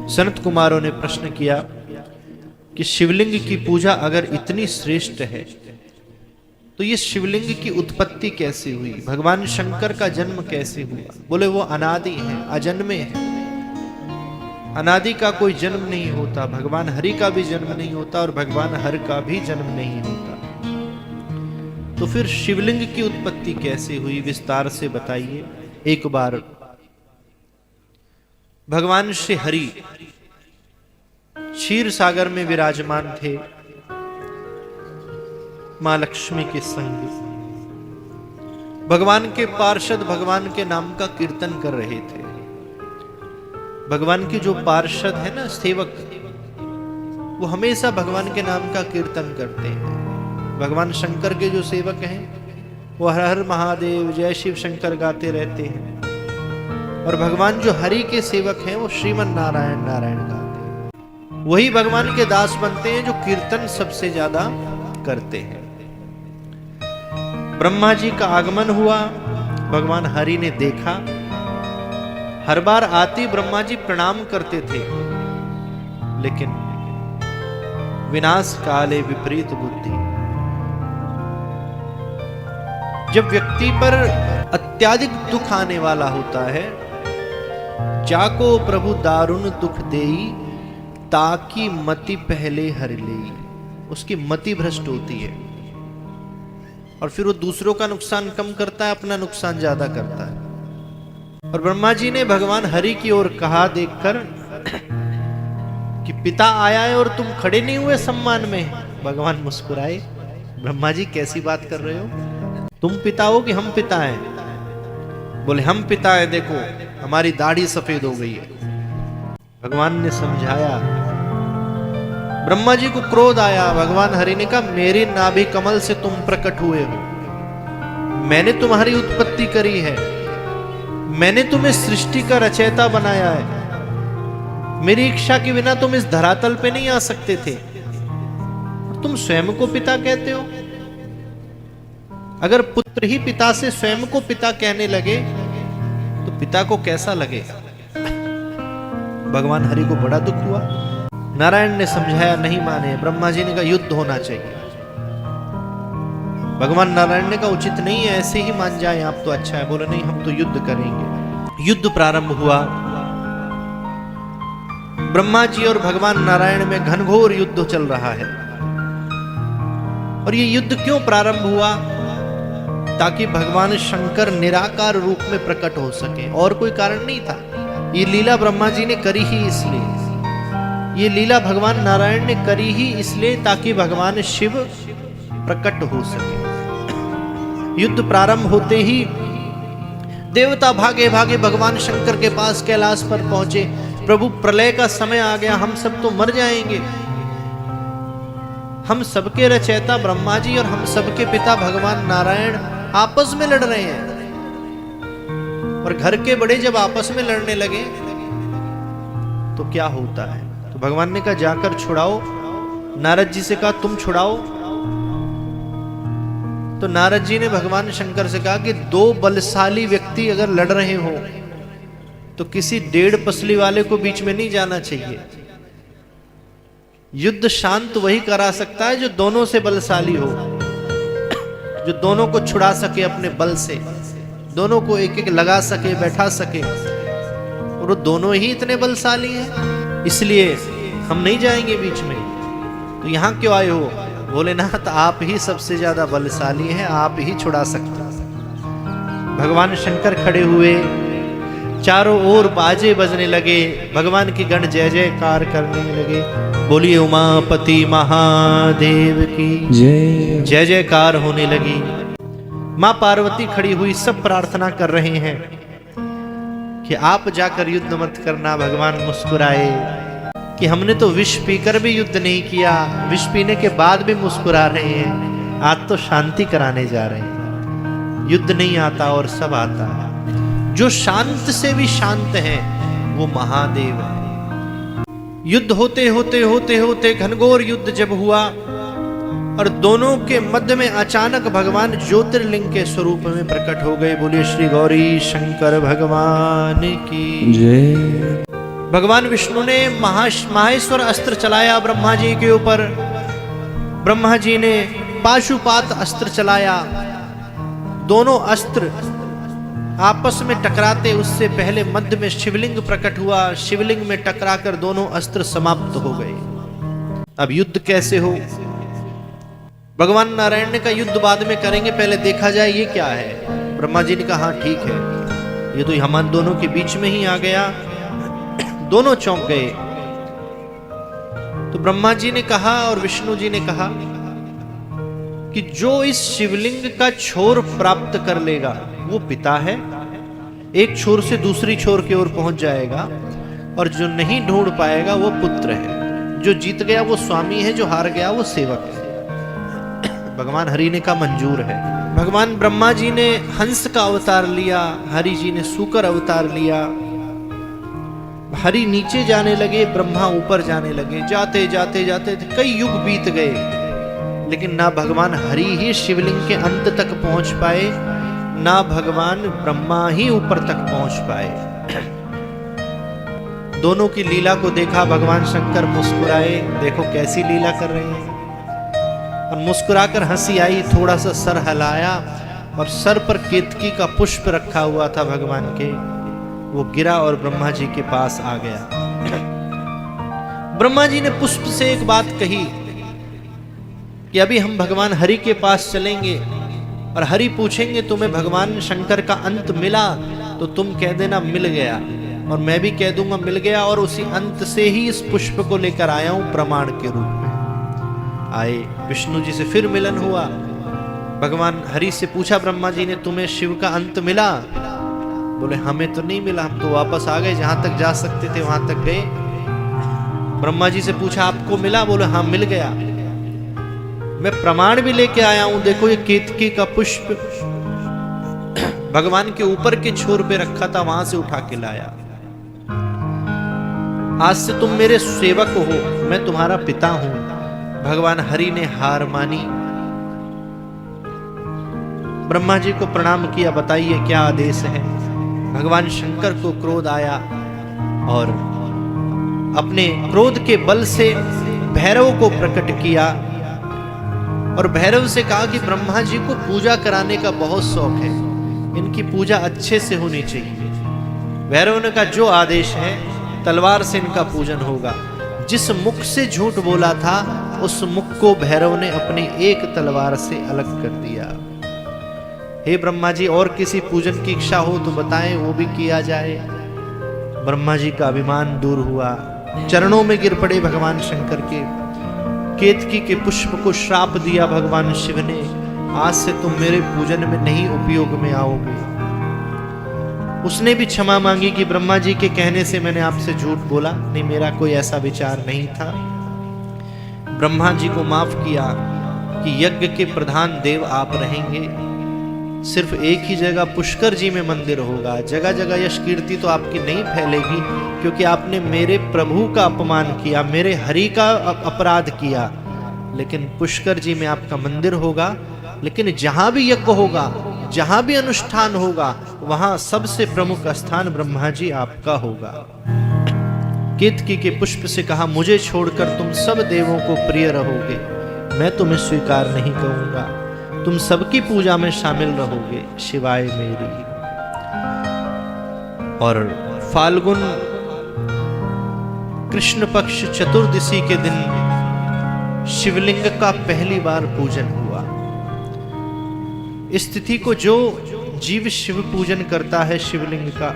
सनत कुमारों ने प्रश्न किया कि शिवलिंग की पूजा अगर इतनी श्रेष्ठ है तो ये शिवलिंग की उत्पत्ति कैसे हुई, भगवान शंकर का जन्म कैसे हुआ। बोले वो अनादि है, अजन्मे है, अनादि का कोई जन्म नहीं होता, भगवान हरि का भी जन्म नहीं होता और भगवान हर का भी जन्म नहीं होता। तो फिर शिवलिंग की उत्पत्ति कैसे हुई, विस्तार से बताइए। एक बार भगवान श्री हरि क्षीर सागर में विराजमान थे, मां लक्ष्मी के संग। भगवान के पार्षद भगवान के नाम का कीर्तन कर रहे थे। भगवान के जो पार्षद है ना, सेवक, वो हमेशा भगवान के नाम का कीर्तन करते हैं। भगवान शंकर के जो सेवक हैं वो हर हर महादेव, जय शिव शंकर गाते रहते हैं। और भगवान जो हरि के सेवक हैं वो श्रीमन नारायण नारायण गाते हैं। वही भगवान के दास बनते हैं जो कीर्तन सबसे ज्यादा करते हैं। ब्रह्मा जी का आगमन हुआ, भगवान हरि ने देखा। हर बार आते ब्रह्मा जी प्रणाम करते थे, लेकिन विनाश काले विपरीत बुद्धि। जब व्यक्ति पर अत्याधिक दुख आने वाला होता है, जाको प्रभु दारुण दुख देई, ताकि मति पहले हर लेई। उसकी मति भ्रष्ट होती है और फिर वो दूसरों का नुकसान कम करता है, अपना नुकसान ज्यादा करता है। और ब्रह्मा जी ने भगवान हरि की ओर कहा देखकर कि पिता आया है और तुम खड़े नहीं हुए सम्मान में। भगवान मुस्कुराए, ब्रह्मा जी कैसी बात कर रहे हो, तुम पिता हो कि हम पिता हैं। बोले हम पिता है, देखो हमारी दाढ़ी सफेद हो गई है। भगवान ने समझाया। ब्रह्मा जी को क्रोध आया। भगवान हरि ने कहा मेरे नाभि कमल से तुम प्रकट हुए हो, मैंने तुम्हारी उत्पत्ति करी है, मैंने तुम्हें सृष्टि का रचयिता बनाया है। मेरी इच्छा के बिना तुम इस धरातल पे नहीं आ सकते थे, तुम स्वयं को पिता कहते हो। अगर पुत्र ही पिता से स्वयं को पिता कहने लगे तो पिता को कैसा लगेगा। भगवान हरि को बड़ा दुख हुआ। नारायण ने समझाया, नहीं माने। ब्रह्मा जी ने कहा युद्ध होना चाहिए। भगवान नारायण ने कहा उचित नहीं है, ऐसे ही मान जाए आप तो अच्छा है। बोले नहीं, हम तो युद्ध करेंगे। युद्ध प्रारंभ हुआ। ब्रह्मा जी और भगवान नारायण में घनघोर युद्ध चल रहा है। और ये युद्ध क्यों प्रारंभ हुआ, ताकि भगवान शंकर निराकार रूप में प्रकट हो सके, और कोई कारण नहीं था। ये लीला ब्रह्मा जी ने करी ही इसलिए, ये लीला भगवान नारायण ने करी ही इसलिए ताकि भगवान शिव प्रकट हो सके। युद्ध प्रारंभ होते ही देवता भागे भागे भगवान शंकर के पास कैलाश पर पहुंचे। प्रभु प्रलय का समय आ गया, हम सब तो मर जाएंगे। हम सबके रचयिता ब्रह्मा जी और हम सबके पिता भगवान नारायण आपस में लड़ रहे हैं। और घर के बड़े जब आपस में लड़ने लगे तो क्या होता है। तो भगवान ने कहा जाकर छुड़ाओ। नारद जी से कहा तुम छुड़ाओ। तो नारद जी ने भगवान शंकर से कहा कि दो बलशाली व्यक्ति अगर लड़ रहे हो तो किसी 1.5 पसली वाले को बीच में नहीं जाना चाहिए। युद्ध शांत वही करा सकता है जो दोनों से बलशाली हो, जो दोनों को छुड़ा सके अपने बल से, दोनों को एक एक लगा सके, बैठा सके। और वो दोनों ही इतने बलशाली हैं, इसलिए हम नहीं जाएंगे बीच में। तो यहां क्यों आए हो। भोलेनाथ आप ही सबसे ज्यादा बलशाली हैं, आप ही छुड़ा सकते हैं। भगवान शंकर खड़े हुए, चारों ओर बाजे बजने लगे, भगवान की गण जय जयकार करने लगे। बोलिए उमापति महादेव की जय। जय जयकार होने लगी। मां पार्वती खड़ी हुई, सब प्रार्थना कर रहे हैं कि आप जाकर युद्ध मत करना। भगवान मुस्कुराए कि हमने तो विष पीकर भी युद्ध नहीं किया, विष पीने के बाद भी मुस्कुरा रहे हैं। आज तो शांति कराने जा रहे हैं। युद्ध नहीं आता और सब आता है। जो शांत से भी शांत है वो महादेव है। युद्ध होते होते होते होते घनघोर युद्ध जब हुआ और दोनों के मध्य में अचानक भगवान ज्योतिर्लिंग के स्वरूप में प्रकट हो गए। बोलिए श्री गौरी शंकर भगवान की जय। भगवान विष्णु ने माहेश्वर अस्त्र चलाया ब्रह्मा जी के ऊपर। ब्रह्मा जी ने पाशुपात अस्त्र चलाया। दोनों अस्त्र आपस में टकराते उससे पहले मध्य में शिवलिंग प्रकट हुआ। शिवलिंग में टकराकर दोनों अस्त्र समाप्त हो गए। अब युद्ध कैसे हो? भगवान नारायण ने कहा युद्ध बाद में करेंगे, पहले देखा जाए ये क्या है। ब्रह्मा जी ने कहा हाँ ठीक है, ये तो हम दोनों के बीच में ही आ गया। दोनों चौंक गए। तो ब्रह्मा जी ने कहा और विष्णु जी ने कहा कि जो इस शिवलिंग का छोर प्राप्त कर लेगा वो पिता है, एक छोर से दूसरी छोर की ओर पहुंच जाएगा, और जो नहीं ढूंढ पाएगा वो पुत्र है। जो जीत गया वो स्वामी है, जो हार गया वो सेवक है। भगवान हरि ने कहा मंजूर है। भगवान ब्रह्मा जी ने हंस का अवतार लिया, हरि जी ने सूकर अवतार लिया। हरि नीचे जाने लगे, ब्रह्मा ऊपर जाने लगे। जाते जाते जाते कई युग बीत गए, लेकिन ना भगवान हरि ही शिवलिंग के अंत तक पहुंच पाए, ना भगवान ब्रह्मा ही ऊपर तक पहुंच पाए। दोनों की लीला को देखा भगवान शंकर, मुस्कुराए, देखो कैसी लीला कर रहे हैं। और मुस्कुराकर हंसी आई, थोड़ा सा सर हिलाया और सर पर केतकी का पुष्प रखा हुआ था भगवान के, वो गिरा और ब्रह्मा जी के पास आ गया। ब्रह्मा जी ने पुष्प से एक बात कही कि अभी हम भगवान हरि के पास चलेंगे और हरि पूछेंगे तुम्हें भगवान शंकर का अंत मिला, तो तुम कह देना मिल गया, और मैं भी कह दूंगा मिल गया, और उसी अंत से ही इस पुष्प को लेकर आया हूं प्रमाण के रूप में। आए विष्णु जी से फिर मिलन हुआ। भगवान हरि से पूछा ब्रह्मा जी ने तुम्हें शिव का अंत मिला? बोले हमें तो नहीं मिला, हम तो वापस आ गए, जहां तक जा सकते थे वहां तक गए। ब्रह्मा जी से पूछा आपको मिला? बोले हाँ मिल गया। मैं प्रमाण भी लेके आया हूं, देखो ये केतकी का पुष्प भगवान के ऊपर के छोर पे रखा था, वहां से उठा के लाया। आज से तुम मेरे सेवक हो, मैं तुम्हारा पिता हूं। भगवान हरि ने हार मानी, ब्रह्मा जी को प्रणाम किया, बताइए क्या आदेश है। भगवान शंकर को क्रोध आया और अपने क्रोध के बल से भैरव को प्रकट किया और भैरव से कहा कि ब्रह्मा जी को पूजा कराने का बहुत शौक है, इनकी पूजा अच्छे से होनी चाहिए। भैरव ने कहा जो आदेश है, तलवार से इनका पूजन होगा। जिस मुख से झूठ बोला था उस मुख को भैरव ने अपनी एक तलवार से अलग कर दिया। हे ब्रह्मा जी, और किसी पूजन की इच्छा हो तो बताएं, वो भी किया जाए। ब्रह्मा जी का अभिमान दूर हुआ, चरणों में गिर पड़े भगवान शंकर के। केतकी के पुष्प को श्राप दिया भगवान शिव ने, आज से तुम मेरे पूजन में नहीं उपयोग में आओगे। उसने भी क्षमा मांगी कि ब्रह्मा जी के कहने से मैंने आपसे झूठ बोला, नहीं मेरा कोई ऐसा विचार नहीं था। ब्रह्मा जी को माफ किया कि यज्ञ के प्रधान देव आप रहेंगे, सिर्फ एक ही जगह पुष्कर जी में मंदिर होगा, जगह जगह यश कीर्ति तो आपकी नहीं फैलेगी, क्योंकि आपने मेरे प्रभु का अपमान किया, मेरे हरि का अपराध किया। लेकिन पुष्कर जी में आपका मंदिर होगा, लेकिन जहां भी यज्ञ होगा, जहां भी अनुष्ठान होगा, वहां सबसे प्रमुख स्थान ब्रह्मा जी आपका होगा। केतकी के पुष्प से कहा मुझे छोड़कर तुम सब देवों को प्रिय रहोगे, मैं तुम्हें स्वीकार नहीं करूंगा, तुम सबकी पूजा में शामिल रहोगे, शिवाय मेरी। और फाल्गुन कृष्ण पक्ष चतुर्दशी के दिन शिवलिंग का पहली बार पूजन हुआ। इस तिथि को जो जीव शिव पूजन करता है शिवलिंग का,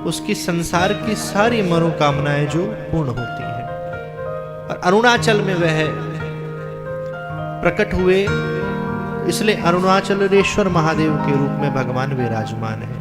उसकी संसार की सारी मनोकामनाएं जो पूर्ण होती हैं। और अरुणाचल में वह प्रकट हुए, इसलिए अरुणाचलेश्वर महादेव के रूप में भगवान विराजमान है।